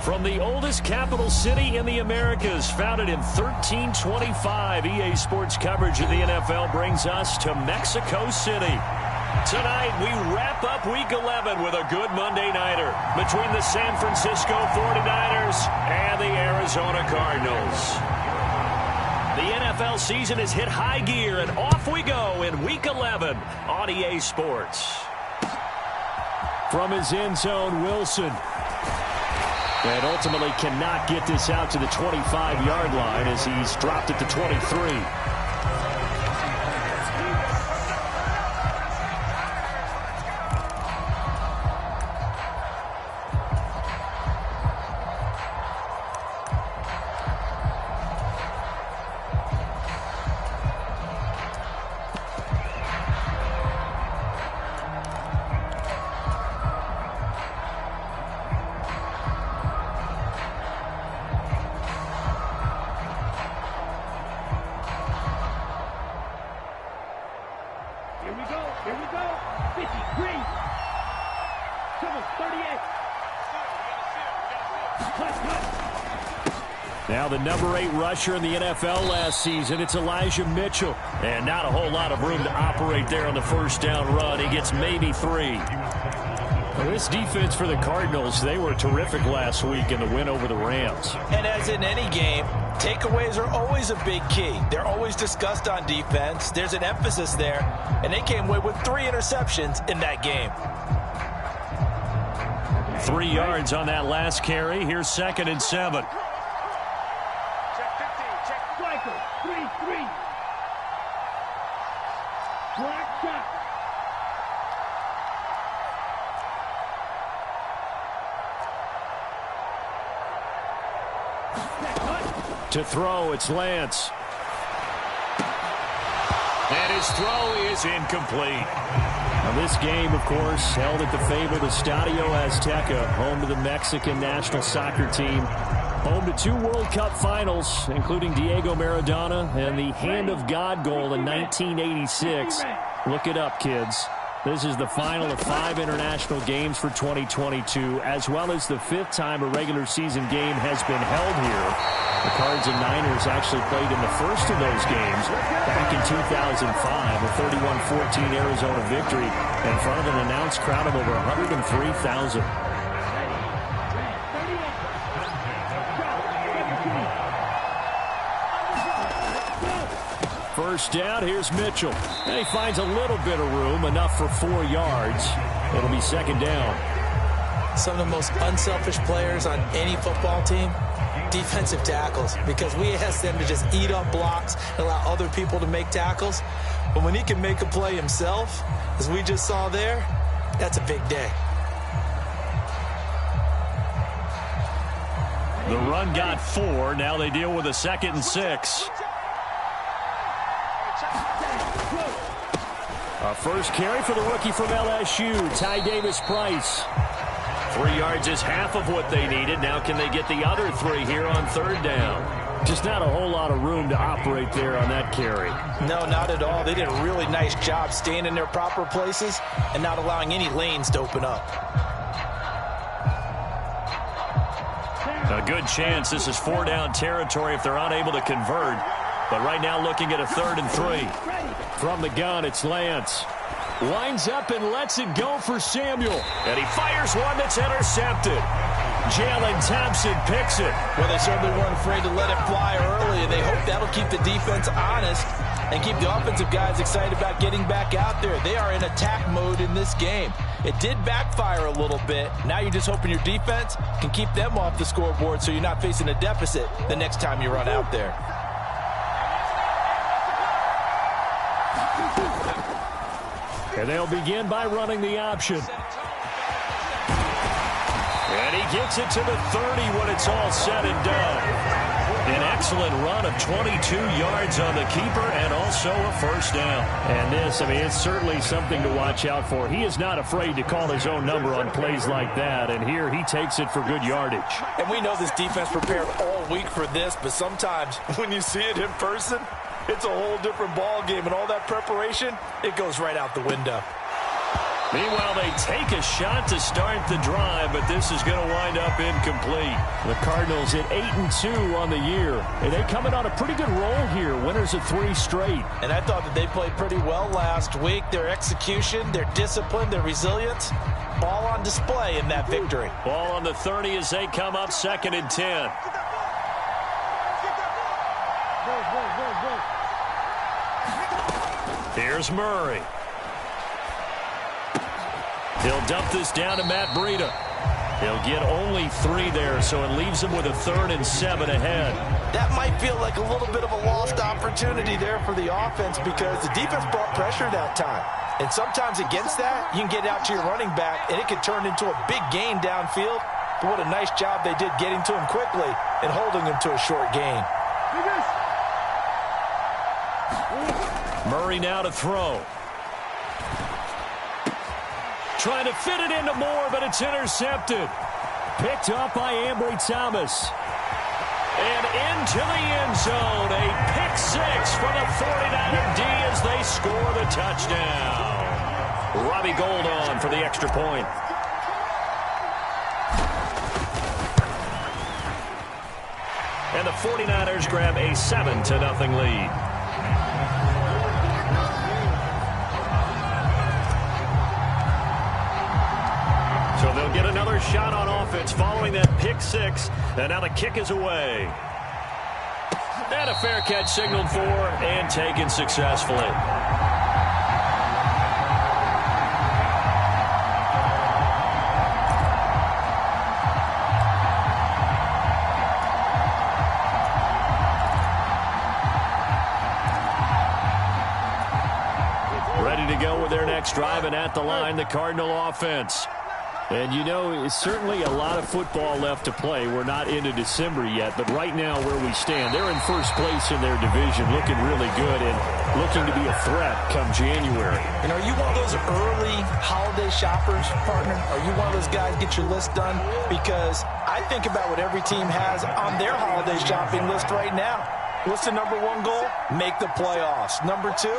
From the oldest capital city in the Americas, founded in 1325, EA Sports coverage of the NFL brings us to Mexico City. Tonight, we wrap up Week 11 with a good Monday nighter between the San Francisco 49ers and the Arizona Cardinals. The NFL season has hit high gear, and off we go in Week 11 on EA Sports. From his end zone, Wilson. And ultimately cannot get this out to the 25-yard line as he's dropped it to 23. Here we go. 53. Someone 38. Now the number 8 rusher in the NFL last season, it's Elijah Mitchell. And not a whole lot of room to operate there on the first down run. He gets maybe 3. Well, this defense for the Cardinals, they were terrific last week in the win over the Rams. And as in any game, takeaways are always a big key. They're always discussed on defense. There's an emphasis there, and they came away with 3 interceptions in that game. 3 yards on that last carry. Here's 2nd and 7. Check 15. Check Flacco. 3-3. Black shot. To throw, it's Lance. And his throw is incomplete. Now this game, of course, held at the fabled Estadio Azteca, home to the Mexican national soccer team. Home to 2 World Cup finals, including Diego Maradona and the Hand of God goal in 1986. Look it up, kids. This is the final of 5 international games for 2022, as well as the 5th time a regular season game has been held here. The Cards and Niners actually played in the first of those games back in 2005, a 31-14 Arizona victory in front of an announced crowd of over 103,000. First down, here's Mitchell. And he finds a little bit of room, enough for 4 yards. It'll be 2nd down. Some of the most unselfish players on any football team, defensive tackles, because we ask them to just eat up blocks and allow other people to make tackles. But when he can make a play himself, as we just saw there, that's a big day. The run got 4. Now they deal with a 2nd and 6. A first carry for the rookie from LSU, Ty Davis-Price. 3 yards is half of what they needed. Now can they get the other 3 here on 3rd down? Just not a whole lot of room to operate there on that carry. No, not at all. They did a really nice job staying in their proper places and not allowing any lanes to open up. A good chance this is 4-down territory if they're unable to convert. But right now looking at a 3rd and 3. From the gun, it's Lance. Lines up and lets it go for Samuel. And he fires one that's intercepted. Jalen Thompson picks it. Well, they certainly weren't afraid to let it fly early, and they hope that'll keep the defense honest and keep the offensive guys excited about getting back out there. They are in attack mode in this game. It did backfire a little bit. Now you're just hoping your defense can keep them off the scoreboard so you're not facing a deficit the next time you run out there. And they'll begin by running the option. And he gets it to the 30 when it's all said and done. An excellent run of 22 yards on the keeper and also a first down. And this, it's certainly something to watch out for. He is not afraid to call his own number on plays like that. And here he takes it for good yardage. And we know this defense prepared all week for this, but sometimes when you see it in person, it's a whole different ball game, and all that preparation, it goes right out the window. Meanwhile, they take a shot to start the drive, but this is going to wind up incomplete. The Cardinals at 8-2 on the year, and they coming on a pretty good roll here. Winners of 3 straight. And I thought that they played pretty well last week. Their execution, their discipline, their resilience, all on display in that victory. Ball on the 30 as they come up 2nd and 10. Here's Murray. He'll dump this down to Matt Breida. He'll get only 3 there, so it leaves him with a 3rd and 7 ahead. That might feel like a little bit of a lost opportunity there for the offense because the defense brought pressure that time. And sometimes against that, you can get out to your running back, and it could turn into a big gain downfield. But what a nice job they did getting to him quickly and holding him to a short gain. Murray now to throw. Trying to fit it into Moore, but it's intercepted. Picked up by Ambry Thomas. And into the end zone. A pick 6 for the 49er D as they score the touchdown. Robbie Gould on for the extra point. And the 49ers grab a 7-0 lead. So they'll get another shot on offense following that pick 6. And now the kick is away. And a fair catch signaled for and taken successfully. Ready to go with their next drive, and at the line, the Cardinal offense. And, you know, it's certainly a lot of football left to play. We're not into December yet, but right now where we stand, they're in first place in their division, looking really good and looking to be a threat come January. And are you one of those early holiday shoppers, partner? Are you one of those guys get your list done? Because I think about what every team has on their holiday shopping list right now. What's the number 1 goal? Make the playoffs. Number 2,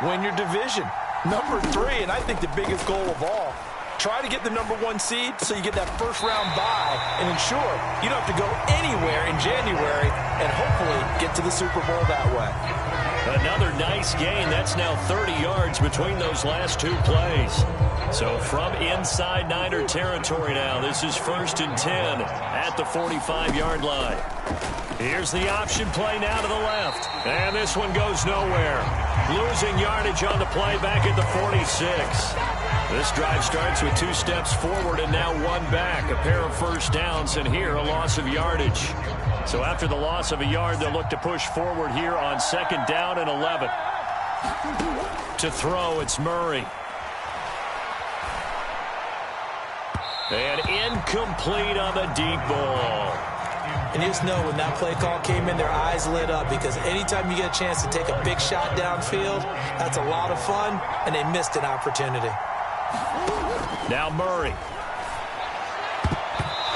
win your division. Number 3, and I think the biggest goal of all, try to get the number 1 seed so you get that first-round bye and ensure you don't have to go anywhere in January and hopefully get to the Super Bowl that way. Another nice gain. That's now 30 yards between those last 2 plays. So from inside Niner territory now, this is 1st and 10 at the 45-yard line. Here's the option play now to the left. And this one goes nowhere. Losing yardage on the play back at the 46. This drive starts with 2 steps forward and now 1 back. A pair of first downs, and here a loss of yardage. So after the loss of a yard, they'll look to push forward here on 2nd down and 11. To throw, it's Murray. And incomplete on the deep ball. And you just know when that play call came in, their eyes lit up because anytime you get a chance to take a big shot downfield, that's a lot of fun, and they missed an opportunity. Now Murray.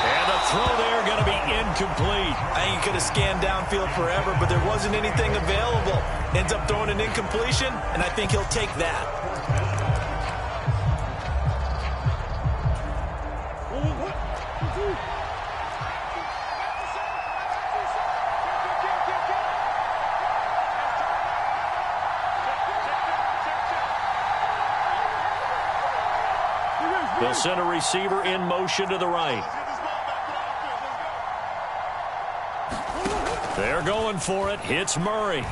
And the throw there going to be incomplete. I think he could have scanned downfield forever, but there wasn't anything available. Ends up throwing an incompletion, and I think he'll take that. They'll send a receiver in motion to the right. They're going for it. Hits Murray.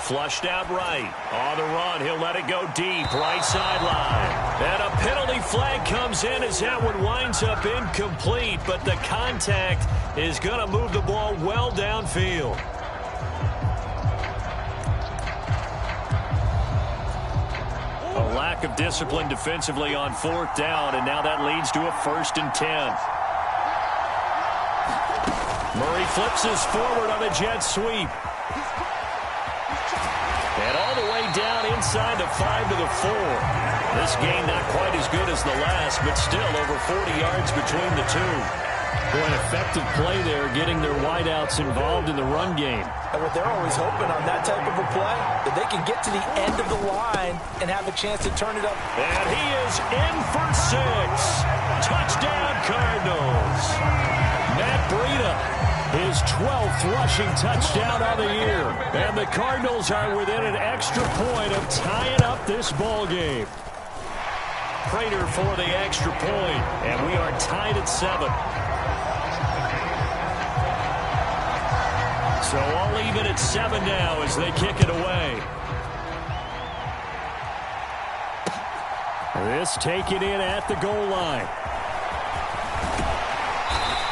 Flushed out right. On the run. He'll let it go deep. Right sideline. And a penalty flag comes in as that one winds up incomplete. But the contact is going to move the ball well downfield. A lack of discipline defensively on 4th down, and now that leads to a 1st and 10. Murray flips this forward on a jet sweep. And all the way down inside the 5 to the 4. This game not quite as good as the last, but still over 40 yards between the 2. Boy, an effective play there, getting their wideouts involved in the run game. And what they're always hoping on that type of a play, that they can get to the end of the line and have a chance to turn it up. And he is in for 6. Touchdown, Cardinals. Matt Breida, his 12th rushing touchdown of the year. And the Cardinals are within an extra point of tying up this ball game. Prater for the extra point, and we are tied at 7. So all even at 7 now as they kick it away. This taken in at the goal line.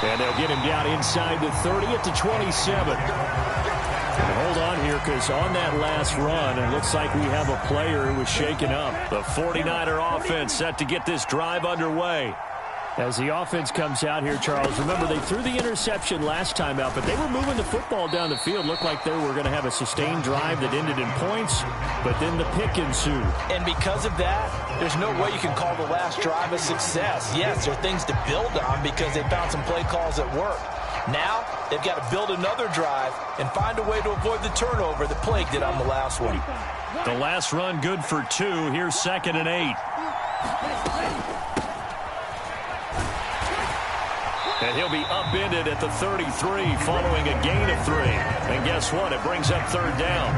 And they'll get him down inside the 30 at the 27. And hold on here, because on that last run, it looks like we have a player who was shaken up. The 49er offense set to get this drive underway. As the offense comes out here, Charles, remember they threw the interception last time out, but they were moving the football down the field. Looked like they were going to have a sustained drive that ended in points, but then the pick ensued. And because of that, there's no way you can call the last drive a success. Yes, there are things to build on because they found some play calls that work. Now, they've got to build another drive and find a way to avoid the turnover that plagued it on the last one. The last run good for 2. Here's 2nd and 8. And he'll be upended at the 33 following a gain of 3. And guess what? It brings up 3rd down.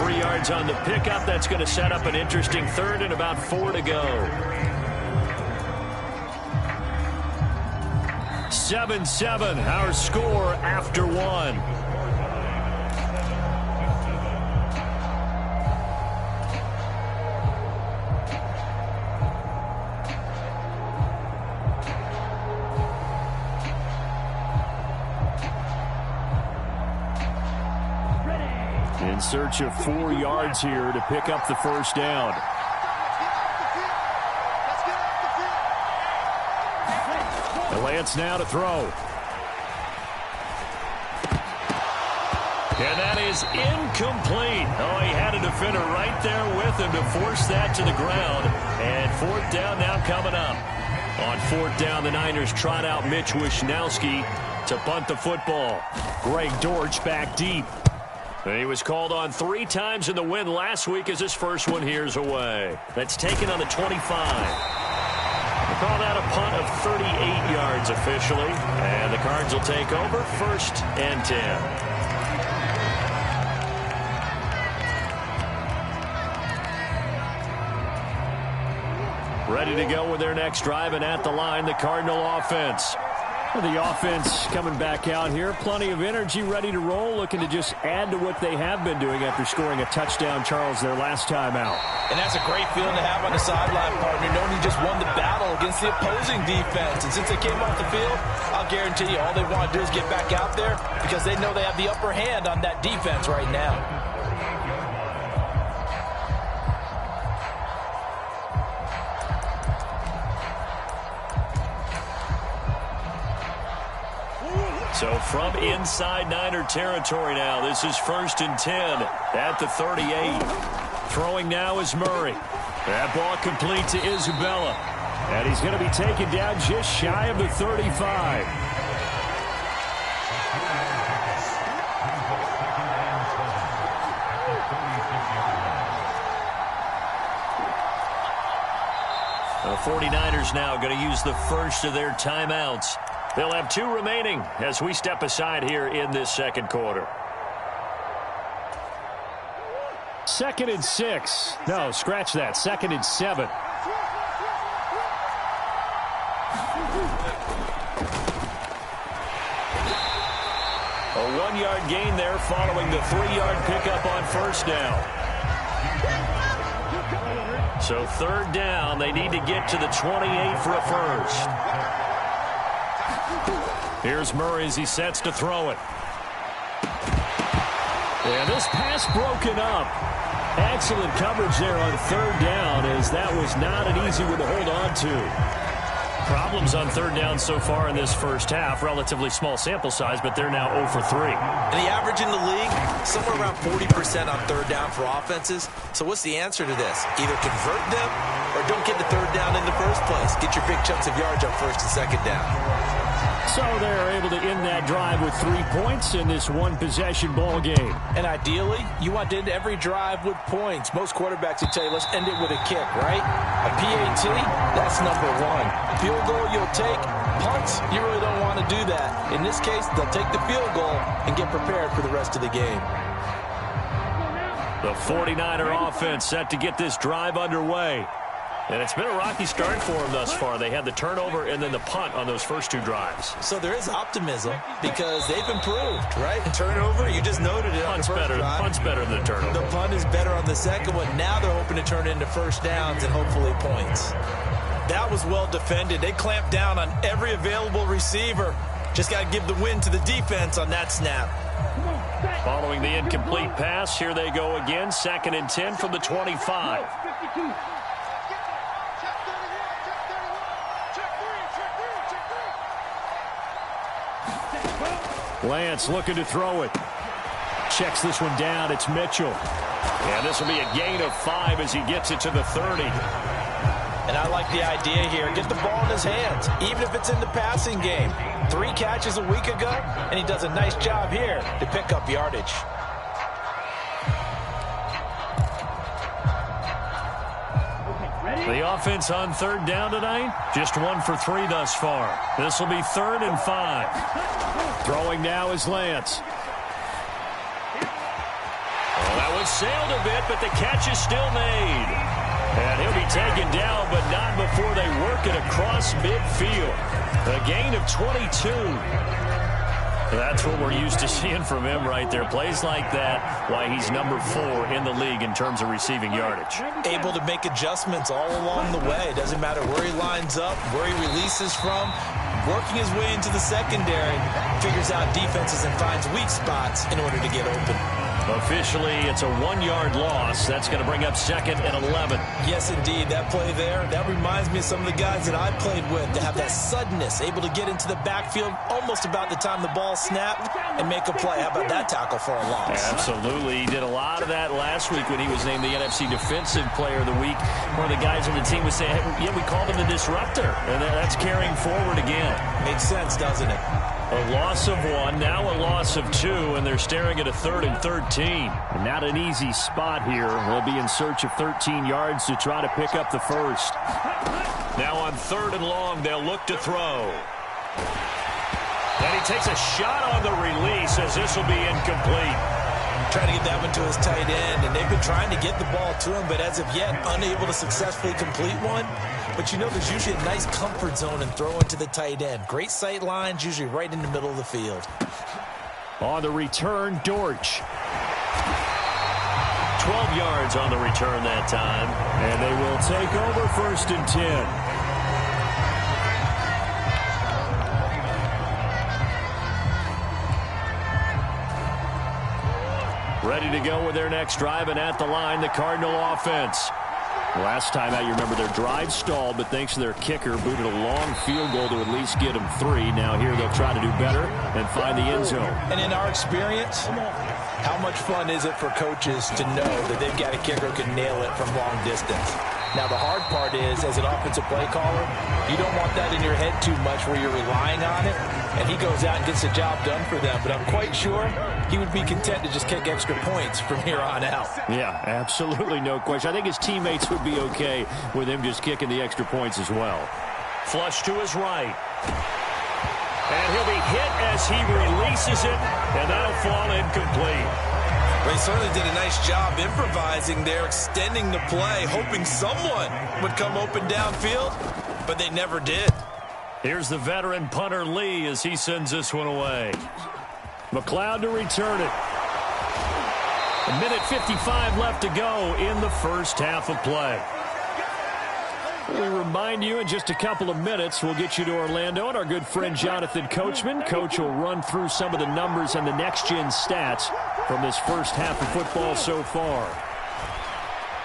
3 yards on the pickup. That's going to set up an interesting 3rd and about 4 to go. 7-7, our score after 1. In search of 4 yards here to pick up the 1st down. Lance now to throw. And that is incomplete. Oh, he had a defender right there with him to force that to the ground. And 4th down now coming up. On 4th down, the Niners trot out Mitch Wishnowski to punt the football. Greg Dortch back deep. And he was called on 3 times in the win last week as his first one here's away. That's taken on the 25. We'll call that a punt of 38 yards officially. And the Cards will take over 1st and 10. Ready to go with their next drive, and at the line, the Cardinal offense. The offense coming back out here. Plenty of energy, ready to roll, looking to just add to what they have been doing after scoring a touchdown, Charles, their last time out. And that's a great feeling to have on the sideline, partner, knowing you just won the battle against the opposing defense. And since they came off the field, I'll guarantee you all they want to do is get back out there because they know they have the upper hand on that defense right now. So from inside Niner territory now, this is 1st and 10 at the 38. Throwing now is Murray. That ball complete to Isabella. And he's going to be taken down just shy of the 35. The 49ers now going to use the first of their timeouts. They'll have 2 remaining as we step aside here in this 2nd quarter. 2nd and 6. No, scratch that. 2nd and 7. A 1-yard gain there following the 3-yard pickup on 1st down. So 3rd down, they need to get to the 28 for a 1st. Here's Murray as he sets to throw it. And this pass broken up. Excellent coverage there on 3rd down, as that was not an easy one to hold on to. Problems on 3rd down so far in this first half. Relatively small sample size, but they're now 0 for 3. And the average in the league, somewhere around 40% on 3rd down for offenses. So what's the answer to this? Either convert them or don't get the 3rd down in the first place. Get your big chunks of yards on 1st and 2nd down. So they're able to end that drive with 3 points in this one-possession ball game. And ideally, you want to end every drive with points. Most quarterbacks would tell you, let's end it with a kick, right? A PAT, that's number one. Field goal you'll take. Punts, you really don't want to do that. In this case, they'll take the field goal and get prepared for the rest of the game. The 49er offense set to get this drive underway. And it's been a rocky start for them thus far. They had the turnover and then the punt on those first 2 drives. So there is optimism because they've improved, right? Turnover, you just noted it. Punt's better than the turnover. The punt is better on the second one. Now they're hoping to turn it into first downs and hopefully points. That was well defended. They clamped down on every available receiver. Just got to give the win to the defense on that snap. Following the incomplete pass, here they go again. 2nd and 10 from the 25. Lance looking to throw it. Checks this one down. It's Mitchell. And this will be a gain of 5 as he gets it to the 30. And I like the idea here. Get the ball in his hands, even if it's in the passing game. 3 catches a week ago, and he does a nice job here to pick up yardage. The offense on 3rd down tonight, just 1 for 3 thus far. This will be 3rd and 5. Throwing now is Lance. Well, that one sailed a bit, but the catch is still made. And he'll be taken down, but not before they work it across midfield. A gain of 22. That's what we're used to seeing from him right there. Plays like that, why he's number 4 in the league in terms of receiving yardage. Able to make adjustments all along the way. Doesn't matter where he lines up, where he releases from. Working his way into the secondary, figures out defenses and finds weak spots in order to get open. Officially, it's a 1-yard loss. That's going to bring up 2nd and 11. Yes, indeed. That play there, that reminds me of some of the guys that I played with that have that suddenness, able to get into the backfield almost about the time the ball snapped and make a play. How about that tackle for a loss? Absolutely. He did a lot of that last week when he was named the NFC Defensive Player of the Week. One of the guys on the team was saying, hey, yeah, we called him the disruptor. And that's carrying forward again. Makes sense, doesn't it? A loss of 1, now a loss of 2, and they're staring at a 3rd and 13. And not an easy spot here. They'll be in search of 13 yards to try to pick up the first. Now on 3rd and long, they'll look to throw. And he takes a shot on the release as this will be incomplete. Trying to get that one to his tight end, and they've been trying to get the ball to him, but as of yet, unable to successfully complete one. But you know, there's usually a nice comfort zone in throwing to the tight end. Great sight lines, usually right in the middle of the field. On the return, Dortch. 12 yards on the return that time, and they will take over 1st and 10. Ready to go with their next drive, and at the line, the Cardinal offense. Last time out, you remember their drive stalled, but thanks to their kicker, booted a long field goal to at least get them 3. Now here they'll try to do better and find the end zone. And in our experience, how much fun is it for coaches to know that they've got a kicker who can nail it from long distance? Now, the hard part is, as an offensive play caller, you don't want that in your head too much where you're relying on it, and he goes out and gets the job done for them. But I'm quite sure he would be content to just kick extra points from here on out. Yeah, absolutely no question. I think his teammates would be okay with him just kicking the extra points as well. Flush to his right. And he'll be hit as he releases it, and that'll fall incomplete. They certainly did a nice job improvising there, extending the play, hoping someone would come open downfield, but they never did. Here's the veteran punter Lee as he sends this one away. McLeod to return it. 1:55 left to go in the first half of play. We remind you in just a couple of minutes, we'll get you to Orlando and our good friend Jonathan Coachman. Coach will run through some of the numbers and the next-gen stats from this first half of football so far.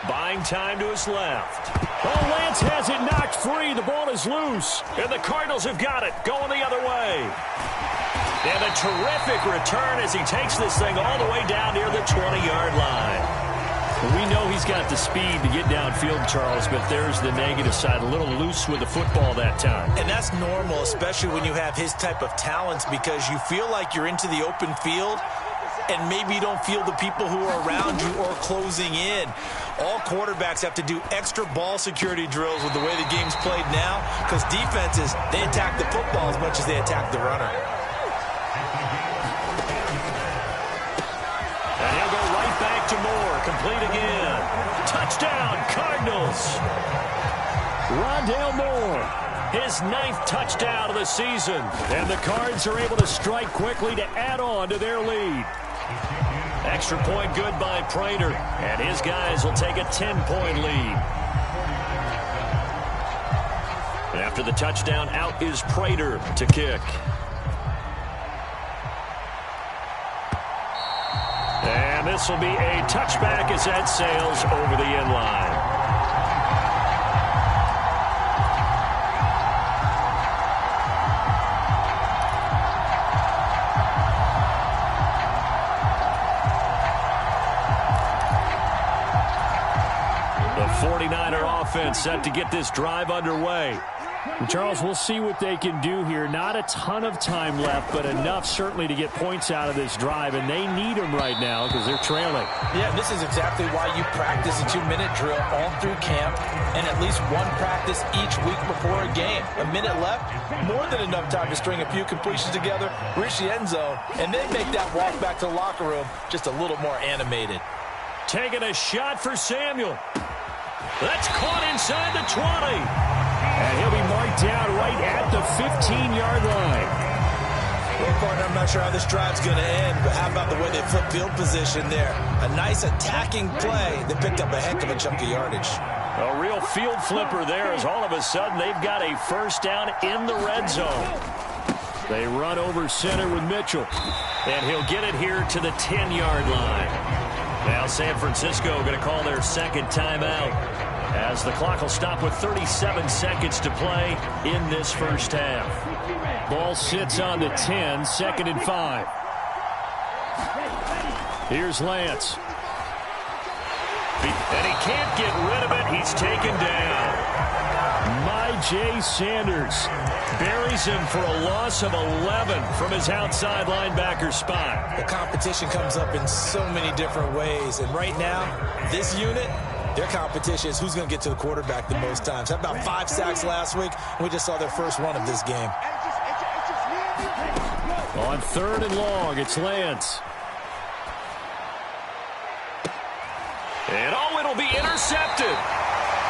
Buying time to his left. Oh, Lance has it knocked free. The ball is loose, and the Cardinals have got it going the other way. And a terrific return as he takes this thing all the way down near the 20-yard line. We know he's got the speed to get downfield, Charles, but there's the negative side. A little loose with the football that time. And that's normal, especially when you have his type of talents, because you feel like you're into the open field and maybe you don't feel the people who are around you or closing in. All quarterbacks have to do extra ball security drills with the way the game's played now, because defenses, they attack the football as much as they attack the runner. And he'll go right back to Moore. Complete again. Touchdown, Cardinals. Rondale Moore, his 9th touchdown of the season. And the Cards are able to strike quickly to add on to their lead. Extra point good by Prater. And his guys will take a 10-point lead. After the touchdown, out is Prater to kick. And this will be a touchback as that sails over the end line. The 49er offense set to get this drive underway. And Charles, we'll see what they can do here. Not a ton of time left, but enough certainly to get points out of this drive, and they need them right now because they're trailing. Yeah, this is exactly why you practice a 2-minute drill all through camp and at least one practice each week before a game. A minute left, more than enough time to string a few completions together, reach the end zone, and then make that walk back to the locker room just a little more animated. Taking a shot for Samuel. That's caught inside the 20. And he'll be marked down right at the 15-yard line. Well, partner, I'm not sure how this drive's going to end, but how about the way they flip field position there? A nice attacking play that picked up a heck of a chunk of yardage. A real field flipper there, as all of a sudden they've got a first down in the red zone. They run over center with Mitchell, and he'll get it here to the 10-yard line. Now San Francisco going to call their second timeout, as the clock will stop with 37 seconds to play in this first half. Ball sits on the 10, 2nd and 5. Here's Lance. And he can't get rid of it. He's taken down. Jay Sanders buries him for a loss of 11 from his outside linebacker spot. The competition comes up in so many different ways, and right now, this unit, their competition is who's going to get to the quarterback the most times. How about 5 sacks last week? We just saw their first one of this game. On 3rd and long, it's Lance. And it'll be intercepted.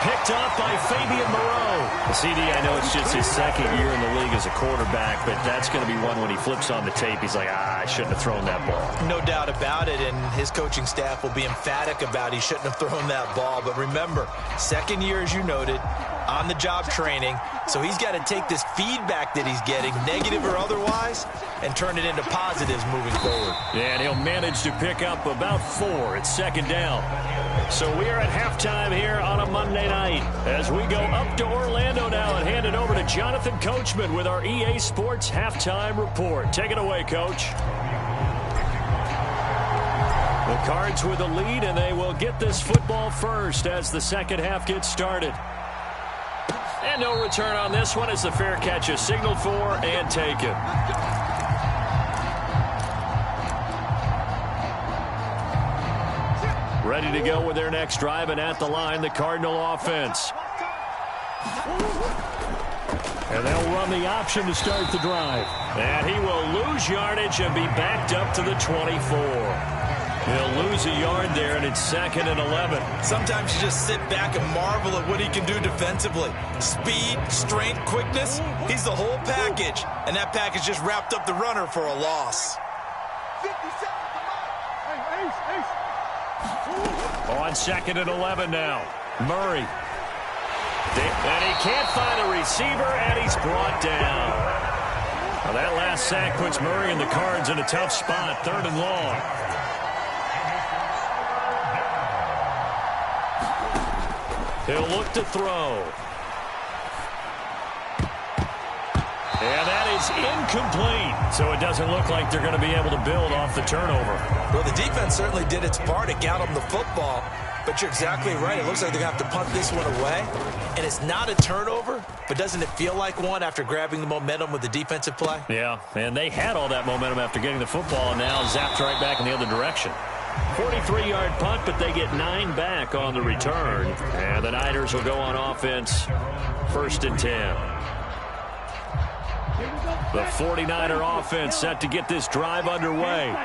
Picked off by Fabian Moreau. CD, I know it's just his 2nd year in the league as a quarterback, but that's going to be one when he flips on the tape. He's like, I shouldn't have thrown that ball. No doubt about it, and his coaching staff will be emphatic about he shouldn't have thrown that ball. But remember, 2nd year, as you noted, on-the-job training, so he's got to take this feedback that he's getting, negative or otherwise, and turn it into positives moving forward. And he'll manage to pick up about 4. It's 2nd down. So we are at halftime here on a Monday night as we go up to Orlando now and hand it over to Jonathan Coachman with our EA Sports Halftime Report. Take it away, Coach. The Cards with the lead, and they will get this football first as the second half gets started. And no return on this one as the fair catch is signaled for and taken. Ready to go with their next drive, and at the line, the Cardinal offense. And they'll run the option to start the drive. And he will lose yardage and be backed up to the 24. He'll lose a yard there, and it's 2nd and 11. Sometimes you just sit back and marvel at what he can do defensively. Speed, strength, quickness, he's the whole package. And that package just wrapped up the runner for a loss. 50 seconds to mark. Ace. On 2nd and 11 now. Murray. And he can't find a receiver, and he's brought down. Well, that last sack puts Murray and the Cards in a tough spot, 3rd and long. He'll look to throw. And that is incomplete. So it doesn't look like they're going to be able to build off the turnover. Well, the defense certainly did its part. It got them the football. But you're exactly right. It looks like they're going to have to punt this one away. And it's not a turnover, but doesn't it feel like one after grabbing the momentum with the defensive play? Yeah, and they had all that momentum after getting the football, and now zapped right back in the other direction. 43-yard punt, but they get 9 back on the return. And the Niners will go on offense, 1st and 10. The 49er offense set to get this drive underway.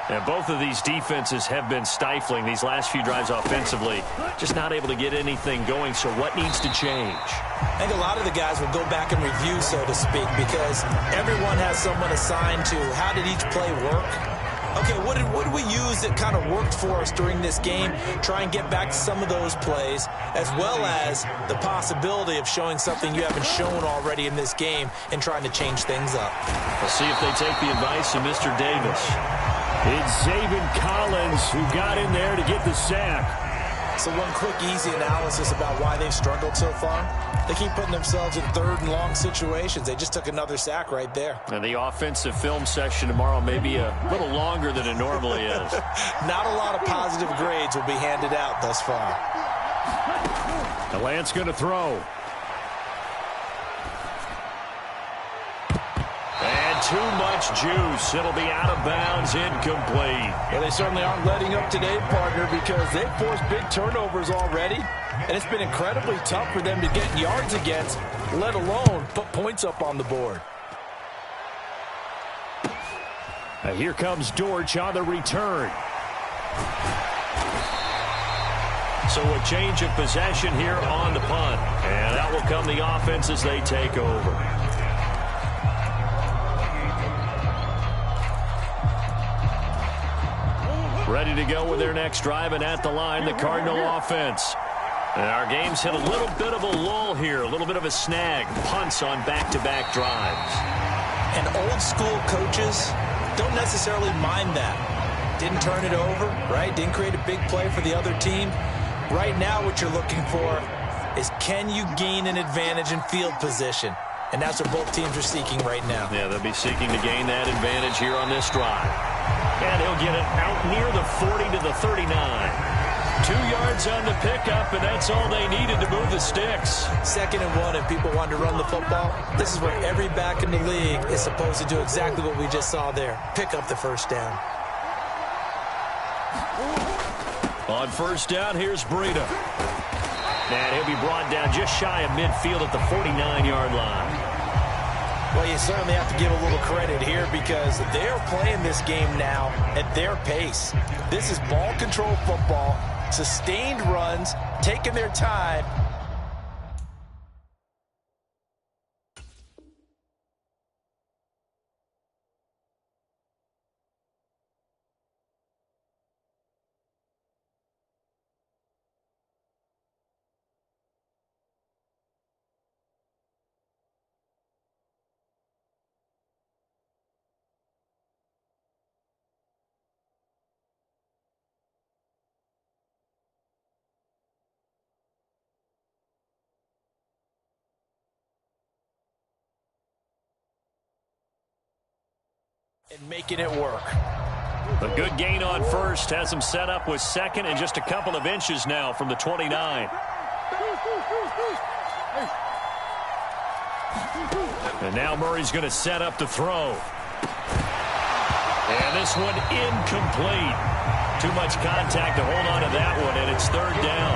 And both of these defenses have been stifling these last few drives offensively. Just not able to get anything going, so what needs to change? I think a lot of the guys will go back and review, so to speak, because everyone has someone assigned to how did each play work. Okay, what did we use that kind of worked for us during this game? Try and get back to some of those plays, as well as the possibility of showing something you haven't shown already in this game and trying to change things up. We'll see if they take the advice of Mr. Davis. It's Zaven Collins who got in there to get the sack. So one quick, easy analysis about why they've struggled so far. They keep putting themselves in 3rd and long situations. They just took another sack right there. And the offensive film session tomorrow may be a little longer than it normally is. Not a lot of positive grades will be handed out thus far. The Lance going to throw. And too much juice. It'll be out of bounds, incomplete. Well, they certainly aren't letting up today, partner, because they've forced big turnovers already. And it's been incredibly tough for them to get yards against, let alone put points up on the board. Now here comes Dortch on the return. So a change of possession here on the punt. And that will come the offense as they take over. Ready to go with their next drive, and at the line, the Cardinal offense. And our game's hit a little bit of a lull here, a little bit of a snag. Punts on back-to-back drives. And old-school coaches don't necessarily mind that. Didn't turn it over, right? Didn't create a big play for the other team. Right now, what you're looking for is can you gain an advantage in field position? And that's what both teams are seeking right now. Yeah, they'll be seeking to gain that advantage here on this drive. And he'll get it out near the 40 to the 39. 2 yards on the pickup, and that's all they needed to move the sticks. 2nd and 1, and people want to run the football. This is where every back in the league is supposed to do exactly what we just saw there. Pick up the 1st down. On 1st down, here's Breida. And he'll be brought down just shy of midfield at the 49-yard line. Well, you certainly have to give a little credit here because they're playing this game now at their pace. This is ball control football, sustained runs, taking their time. And making it work. A good gain on 1st has him set up with 2nd and just a couple of inches now from the 29. And now Murray's going to set up to throw. And this one incomplete. Too much contact to hold on to that one, and it's 3rd down.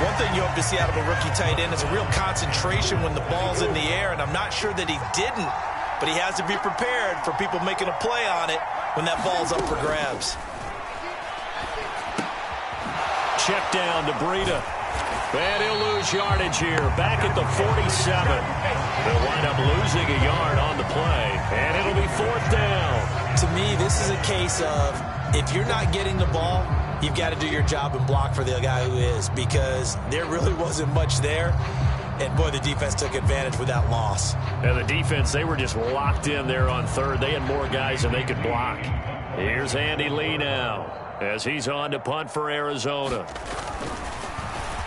One thing you hope to see out of a rookie tight end is a real concentration when the ball's in the air, and I'm not sure that he didn't. But he has to be prepared for people making a play on it when that ball's up for grabs. Check down to Breida. And he'll lose yardage here. Back at the 47. They'll wind up losing a yard on the play. And it'll be 4th down. To me, this is a case of if you're not getting the ball, you've got to do your job and block for the guy who is, because there really wasn't much there. And, boy, the defense took advantage with that loss. And the defense, they were just locked in there on 3rd. They had more guys than they could block. Here's Andy Lee now as he's on to punt for Arizona.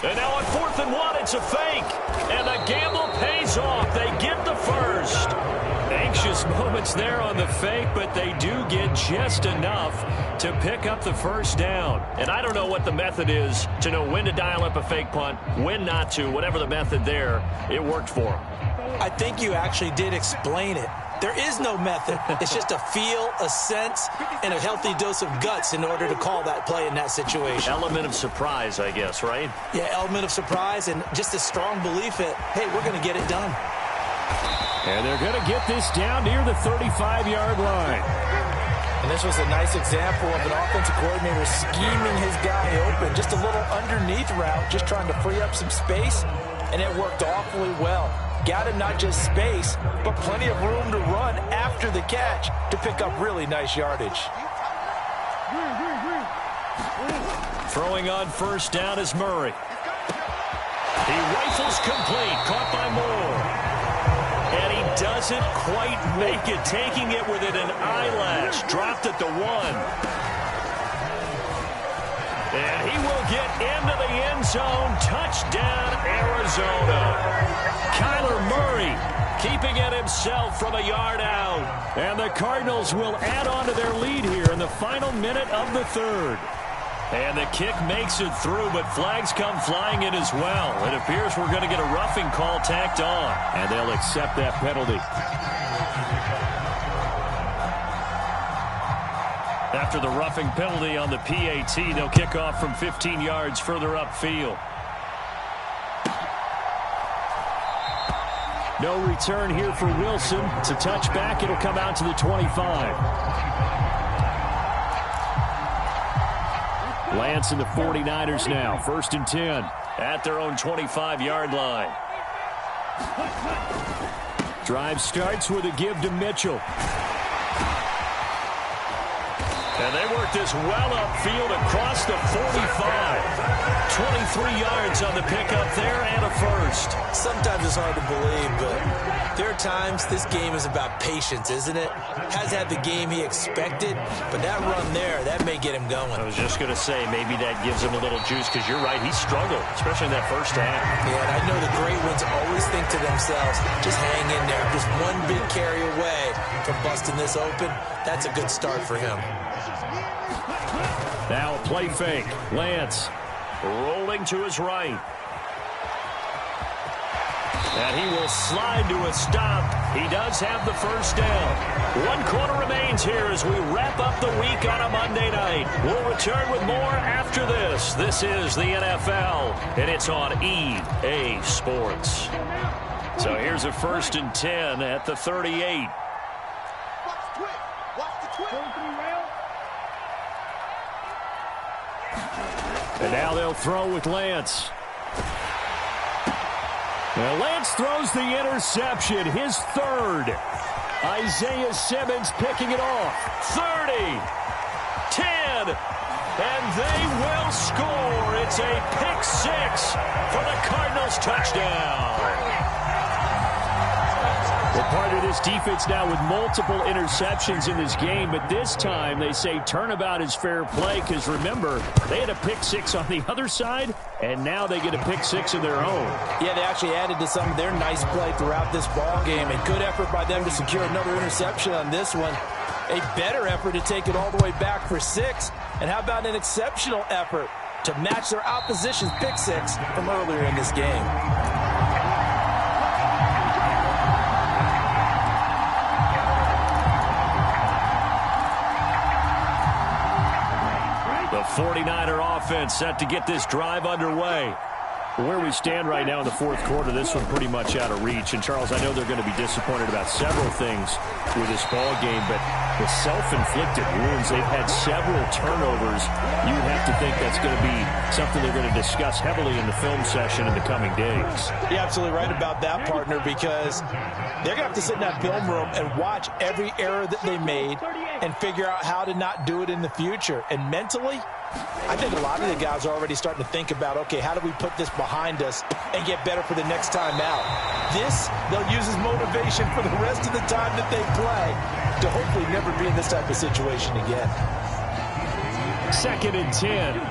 And now on 4th and 1, it's a fake. And the gamble pays off. They get the 1st. Anxious moments points there on the fake, but they do get just enough to pick up the first down. And I don't know what the method is to know when to dial up a fake punt, when not to. Whatever the method there, it worked for them. I think you actually did explain it. There is no method. It's just a feel, a sense, and a healthy dose of guts in order to call that play in that situation. Element of surprise, I guess, right? Yeah, element of surprise and just a strong belief that, hey, we're going to get it done. And they're going to get this down near the 35-yard line. And this was a nice example of an offensive coordinator scheming his guy open. Just a little underneath route, just trying to free up some space, and it worked awfully well. Got him not just space, but plenty of room to run after the catch to pick up really nice yardage. Throwing on first down is Murray. He rifles complete, caught by Moore. And he doesn't quite make it, taking it within an eyelash. Dropped at the 1. And he will get into the end zone. Touchdown, Arizona. Kyler Murray keeping it himself from a yard out. And the Cardinals will add on to their lead here in the final minute of the third. And the kick makes it through, but flags come flying in as well. It appears we're going to get a roughing call tacked on, and they'll accept that penalty. After the roughing penalty on the PAT, they'll kick off from 15 yards further upfield. No return here for Wilson. It's a touchback. It'll come out to the 25. Lance and the 49ers now. 1st and 10 at their own 25-yard line. Drive starts with a give to Mitchell. And they work this well upfield across the 45. 23 yards on the pickup there and a first. Sometimes it's hard to believe, but there are times this game is about patience, isn't it? Has had the game he expected, but that run there, that may get him going. I was just going to say, maybe that gives him a little juice, because you're right, he struggled, especially in that first half. Yeah, and I know the great ones always think to themselves, just hang in there. Just one big carry away from busting this open. That's a good start for him. Now a play fake. Lance rolling to his right. And he will slide to a stop. He does have the first down. 1 quarter remains here as we wrap up the week on a Monday night. We'll return with more after this. This is the NFL, and it's on EA Sports. So here's a 1st and 10 at the 38. And now they'll throw with Lance. Well, Lance throws the interception, his 3rd. Isaiah Simmons picking it off. 30, 10, and they will score. It's a pick 6 for the Cardinals touchdown. Well, part of this defense now with multiple interceptions in this game, but this time they say turnabout is fair play, because remember, they had a pick 6 on the other side, and now they get a pick 6 of their own. Yeah, they actually added to some of their nice play throughout this ball game, and good effort by them to secure another interception on this one. A better effort to take it all the way back for 6, and how about an exceptional effort to match their opposition's pick 6 from earlier in this game. The 49er offense set to get this drive underway. Where we stand right now in the 4th quarter, this one pretty much out of reach. And, Charles, I know they're going to be disappointed about several things with this ball game, but the self-inflicted wounds, they've had several turnovers. You would have to think that's going to be something they're going to discuss heavily in the film session in the coming days. You're absolutely right about that, partner, because they're going to have to sit in that film room and watch every error that they made and figure out how to not do it in the future. And mentally, I think a lot of the guys are already starting to think about, okay, how do we put this behind us and get better for the next time out? This, they'll use as motivation for the rest of the time that they play to hopefully never be in this type of situation again. 2nd and 10.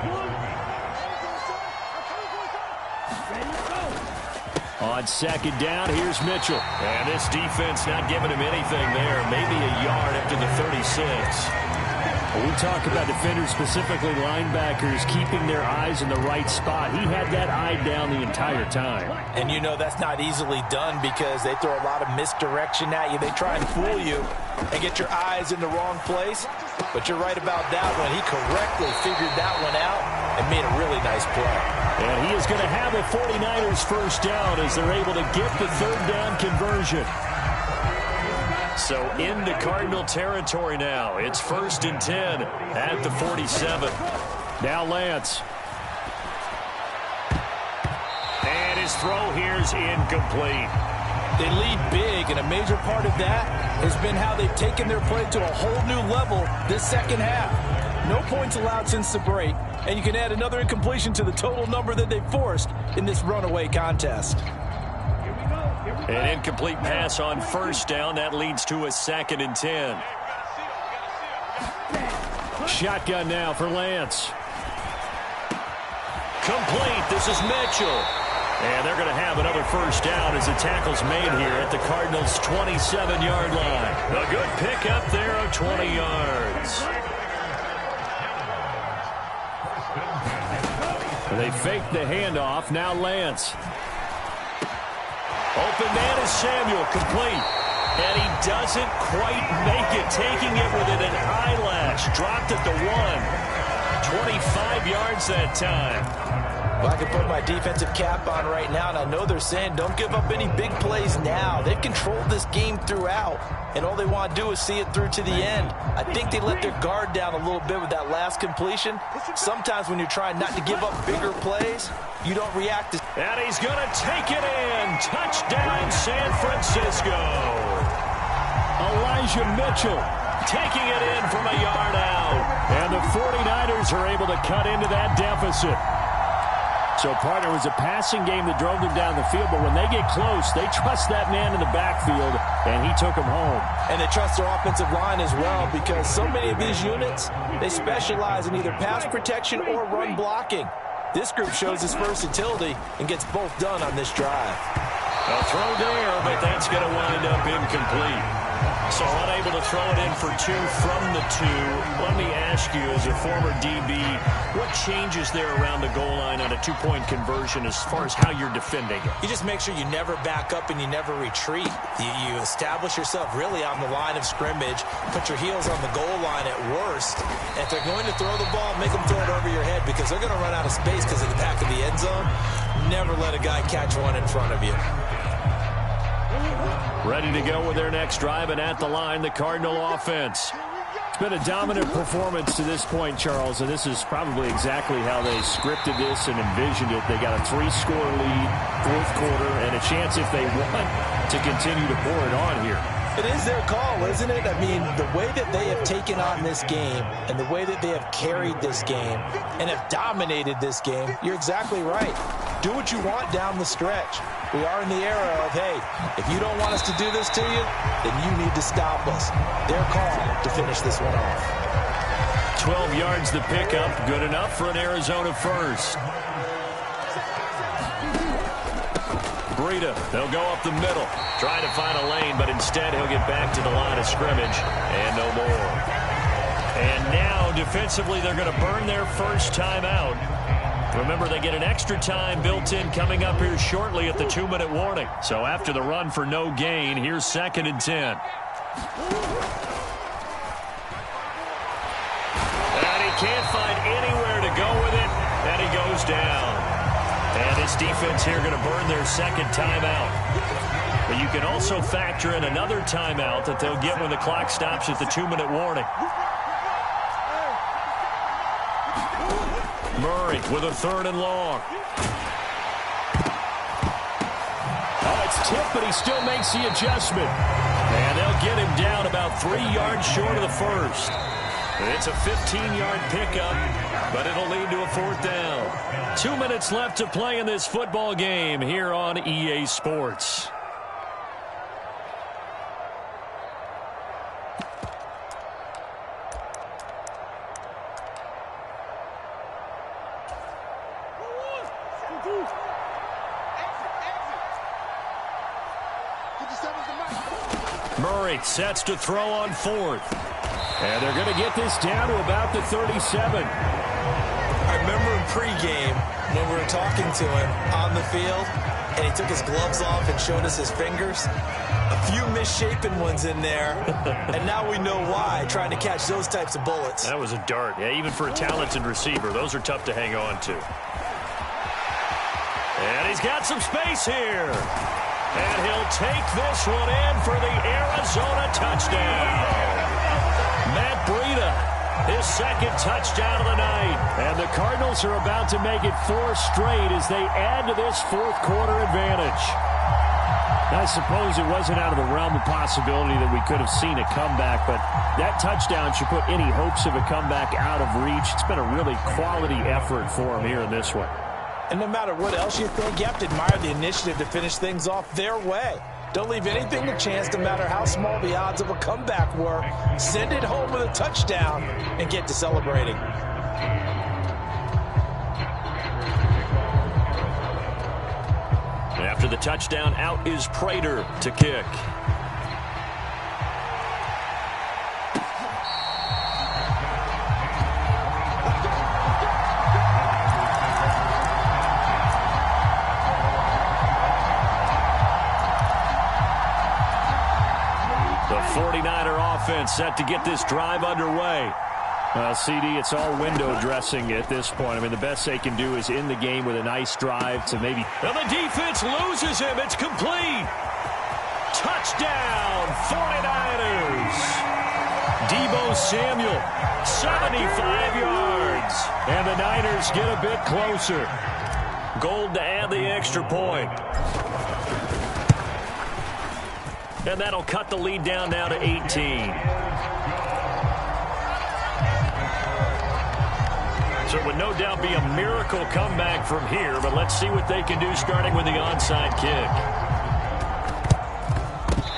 On second down, here's Mitchell. And this defense not giving him anything there. Maybe a yard up to the 36. When we talk about defenders, specifically linebackers, keeping their eyes in the right spot. He had that eye down the entire time. And you know that's not easily done because they throw a lot of misdirection at you. They try and fool you and get your eyes in the wrong place. But you're right about that one. He correctly figured that one out and made a really nice play. And he is going to have a 49ers first down as they're able to get the third down conversion. So into Cardinal territory now. It's 1st and 10 at the 47. Now Lance. And his throw here is incomplete. They lead big, and a major part of that has been how they've taken their play to a whole new level this second half. No points allowed since the break, and you can add another incompletion to the total number that they forced in this runaway contest. An incomplete pass on first down. That leads to a 2nd and 10. Shotgun now for Lance. Complete. This is Mitchell. And they're going to have another first down as the tackle's made here at the Cardinals' 27-yard line. A good pickup there of 20 yards. They fake the handoff. Now Lance. Open man is Samuel, complete. And he doesn't quite make it, taking it within an eyelash. Dropped at the 1. 25 yards that time. Well, I can put my defensive cap on right now, and I know they're saying don't give up any big plays now. They've controlled this game throughout, and all they want to do is see it through to the end. I think they let their guard down a little bit with that last completion. Sometimes when you're trying not to give up bigger plays, you don't react. And he's going to take it in. Touchdown, San Francisco. Elijah Mitchell taking it in from a yard out. And the 49ers are able to cut into that deficit. So, partner, it was a passing game that drove them down the field, but when they get close, they trust that man in the backfield, and he took them home. And they trust their offensive line as well, because so many of these units, they specialize in either pass protection or run blocking. This group shows its versatility and gets both done on this drive. A throw there, but that's going to wind up incomplete. So unable to throw it in for 2 from the 2. Let me ask you, as a former DB, what changes there around the goal line on a 2-point conversion as far as how you're defending it? You just make sure you never back up and you never retreat. You establish yourself really on the line of scrimmage, put your heels on the goal line at worst. And if they're going to throw the ball, make them throw it over your head because they're going to run out of space because of the back of the end zone. Never let a guy catch one in front of you. Ready to go with their next drive, and at the line, the Cardinal offense. It's been a dominant performance to this point, Charles, and this is probably exactly how they scripted this and envisioned it. They got a 3-score lead, 4th quarter, and a chance if they want to continue to pour it on here. It is their call, isn't it? I mean, the way that they have taken on this game and the way that they have carried this game and have dominated this game, you're exactly right. Do what you want down the stretch. We are in the era of, hey, if you don't want us to do this to you, then you need to stop us. Their call to finish this one off. 12 yards the pickup, good enough for an Arizona first. Breida, they'll go up the middle, trying to find a lane, but instead he'll get back to the line of scrimmage, and no more. And now, defensively, they're going to burn their first timeout. Remember, they get an extra time built in coming up here shortly at the 2-minute warning. So after the run for no gain, here's 2nd and 10. And he can't find anywhere to go with it, and he goes down. And this defense here going to burn their second timeout. But you can also factor in another timeout that they'll get when the clock stops at the 2-minute warning. Murray with a 3rd and long. Oh, it's tipped, but he still makes the adjustment. And they'll get him down about 3 yards short of the first. It's a 15-yard pickup, but it'll lead to a 4th down. 2 minutes left to play in this football game here on EA Sports. Murray sets to throw on 4th. And they're going to get this down to about the 37. I remember in pregame when we were talking to him on the field, and he took his gloves off and showed us his fingers. A few misshapen ones in there, and now we know why, trying to catch those types of bullets. That was a dart. Yeah, even for a talented receiver, those are tough to hang on to. And he's got some space here. And he'll take this one in for the Arizona touchdown. Matt Breida, his second touchdown of the night. And the Cardinals are about to make it 4 straight as they add to this fourth quarter advantage. I suppose it wasn't out of the realm of possibility that we could have seen a comeback, but that touchdown should put any hopes of a comeback out of reach. It's been a really quality effort for him here in this one. And no matter what else you think, you have to admire the initiative to finish things off their way. Don't leave anything to chance, no matter how small the odds of a comeback were. Send it home with a touchdown and get to celebrating. After the touchdown, out is Prater to kick. The 49er offense set to get this drive underway. CD, it's all window dressing at this point. I mean, the best they can do is in the game with a nice drive to maybe... And the defense loses him. It's complete. Touchdown, 49ers. Deebo Samuel, 75 yards. And the Niners get a bit closer. Gold to add the extra point. And that'll cut the lead down now to 18. So it would no doubt be a miracle comeback from here, but let's see what they can do starting with the onside kick.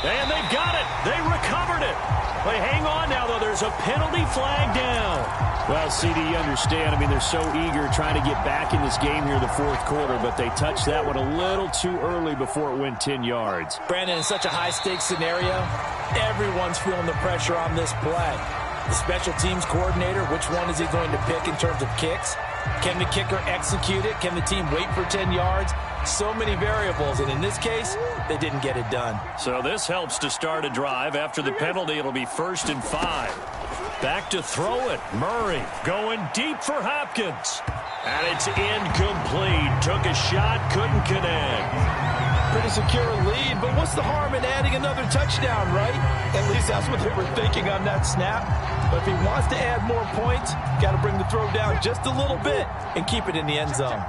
And they've got it. They recovered it. They hang on now, though. There's a penalty flag down. Well, CD, you understand. I mean, they're so eager trying to get back in this game here in the fourth quarter, but they touched that one a little too early before it went 10 yards. Brandon, in such a high-stakes scenario, everyone's feeling the pressure on this play. The special teams coordinator, which one is he going to pick in terms of kicks? Can the kicker execute it? Can the team wait for 10 yards? So many variables, and in this case, they didn't get it done. So this helps to start a drive. After the penalty, it'll be 1st and 5. Back to throw it. Murray going deep for Hopkins. And it's incomplete. Took a shot, couldn't connect. Pretty secure lead, but what's the harm in adding another touchdown, right? At least that's what they were thinking on that snap. But if he wants to add more points, got to bring the throw down just a little bit and keep it in the end zone.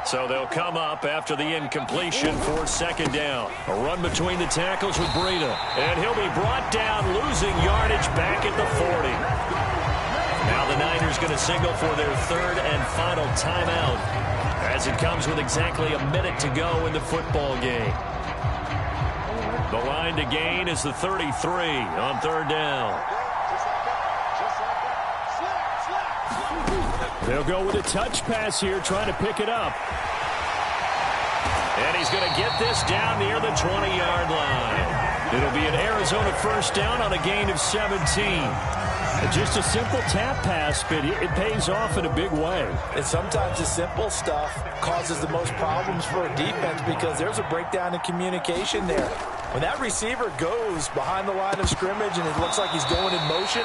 So they'll come up after the incompletion for 2nd down. A run between the tackles with Breida. And he'll be brought down, losing yardage back at the 40. Now the Niners going to signal for their 3rd and final timeout, as it comes with exactly a minute to go in the football game. The line to gain is the 33 on 3rd down. They'll go with a touch pass here, trying to pick it up. And he's going to get this down near the 20-yard line. It'll be an Arizona 1st down on a gain of 17. Just a simple tap pass, but it pays off in a big way. And sometimes the simple stuff causes the most problems for a defense because there's a breakdown in communication there. When that receiver goes behind the line of scrimmage and it looks like he's going in motion,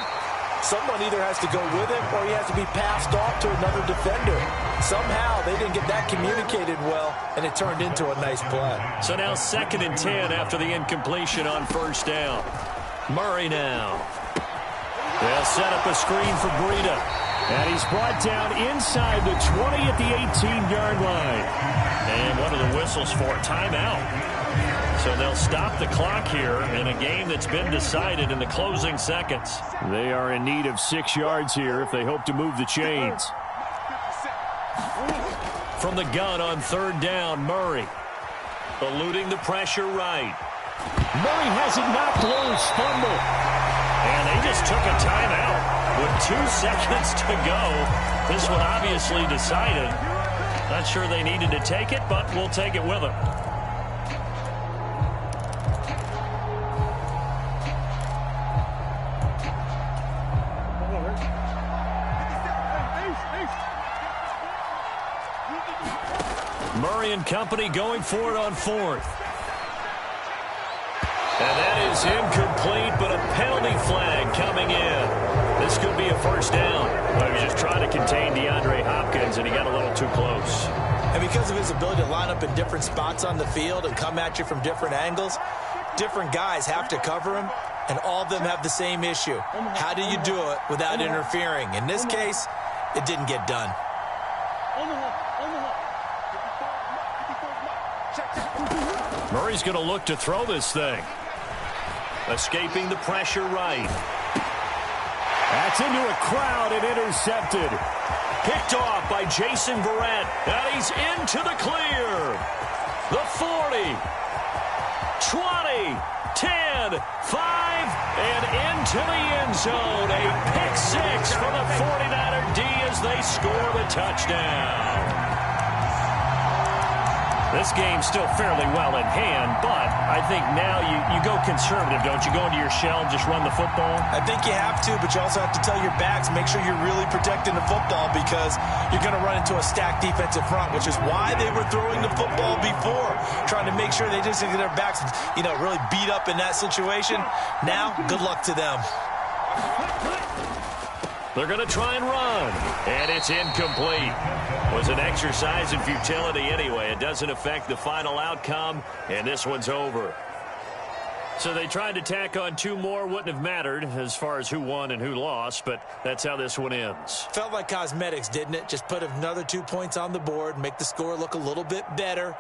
someone either has to go with him or he has to be passed off to another defender. Somehow they didn't get that communicated well, and it turned into a nice play. So now 2nd and 10 after the incompletion on 1st down. Murray now. They'll set up a screen for Breida. And he's brought down inside the 20 at the 18-yard line. And one of the whistles for timeout. So they'll stop the clock here in a game that's been decided in the closing seconds. They are in need of 6 yards here if they hope to move the chains. From the gun on 3rd down, Murray. Eluding the pressure right. Murray has it knocked loose. Fumble. And they just took a timeout with 2 seconds to go. This one obviously decided. Not sure they needed to take it, but we'll take it with them. Murray and company going for it on fourth. And that is incomplete, but a penalty flag coming in. This could be a first down. Well, he was just trying to contain DeAndre Hopkins, and he got a little too close. And because of his ability to line up in different spots on the field and come at you from different angles, different guys have to cover him, and all of them have the same issue. How do you do it without interfering? In this case, it didn't get done. Murray's going to look to throw this thing. Escaping the pressure right. That's into a crowd and intercepted. Picked off by Jason Verrett. And he's into the clear. The 40. 20. 10. 5. And into the end zone. A pick six for the 49er D as they score the touchdown. This game's still fairly well in hand, but I think now you go conservative, don't you? Go into your shell and just run the football? I think you have to, but you also have to tell your backs, make sure you're really protecting the football because you're going to run into a stacked defensive front, which is why they were throwing the football before, trying to make sure they just get their backs, really beat up in that situation. Now, good luck to them. They're going to try and run, and it's incomplete. It was an exercise in futility anyway. It doesn't affect the final outcome, and this one's over. So they tried to tack on two more. Wouldn't have mattered as far as who won and who lost, but that's how this one ends. Felt like cosmetics, didn't it? Just put another 2 points on the board, make the score look a little bit better.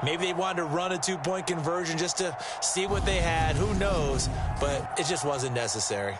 Maybe they wanted to run a 2-point conversion just to see what they had. Who knows? But it just wasn't necessary.